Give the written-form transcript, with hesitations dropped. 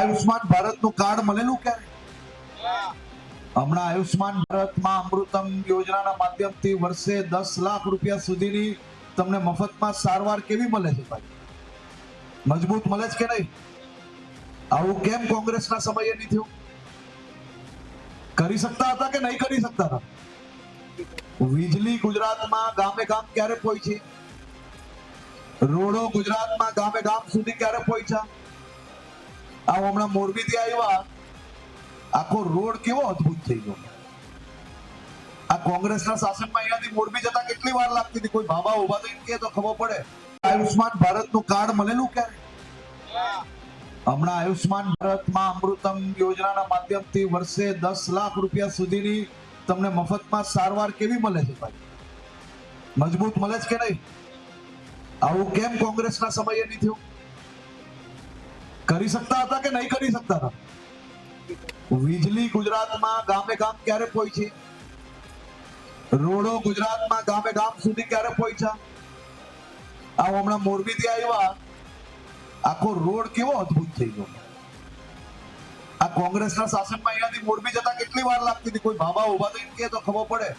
આયુષ્માન ભારતનું કાર્ડ મળેલું ક્યારે? હમણાં આયુષ્માન ભારતમાં અમૃતમ યોજનાના માધ્યમથી વર્ષે 10 લાખ રૂપિયા સુધીની તમને મફતમાં સારવાર કેવી મળે છે ભાઈ? મજબૂત મળે છે કે નહીં? આવું કેમ કોંગ્રેસના સમયે નહીં થયું? કરી શકતા હતા કે નહીં કરી શકતા હતા? વીજળી ગુજરાતમાં ગામે ગામ ક્યારે પહોંચી? રોડો ગુજરાતમાં ગામે ગામ સુધી ક્યારે પહોંચ્યા? આ હમણાં મોરબીથી આવ્યા, આખો રોડ કેવો અદ્ભુત થઈ ગયો. આ કોંગ્રેસના શાસનમાં અહીંયાથી મોરબી જતા કેટલી વાર લાગતી હતી? કોઈ બાબા ઉભા થઈને કહે તો ખબર પડે. આયુષ્માન ભારતનું કાર્ડ મળેલું ક્યારે? હમણાં આયુષ્માન ભારતમાં અમૃતમ યોજનાના માધ્યમથી વર્ષે 10 લાખ રૂપિયા સુધીની તમને મફતમાં સારવાર કેવી મળે છે ભાઈ? મજબૂત મળે છે કે નહીં? આવું કેમ કોંગ્રેસના સમયે નહીં થયું? કરી શકતા હતા કે નહીં કરી શકતા હતા? વીજળી ગુજરાતમાં ગામે ગામ ક્યારે પહોંચી? રોડો ગુજરાતમાં ગામે ગામ સુધી ક્યારે પહોંચ્યા? આ હમણાં મોરબીથી આવ્યા, આખો રોડ કેવો અદ્ભુત થઈ ગયો. આ કોંગ્રેસના શાસનમાં અહીંયાથી મોરબી જતા કેટલી વાર લાગતી હતી? કોઈ બાબા ઉભા થઈને કહે તો ખબર પડે.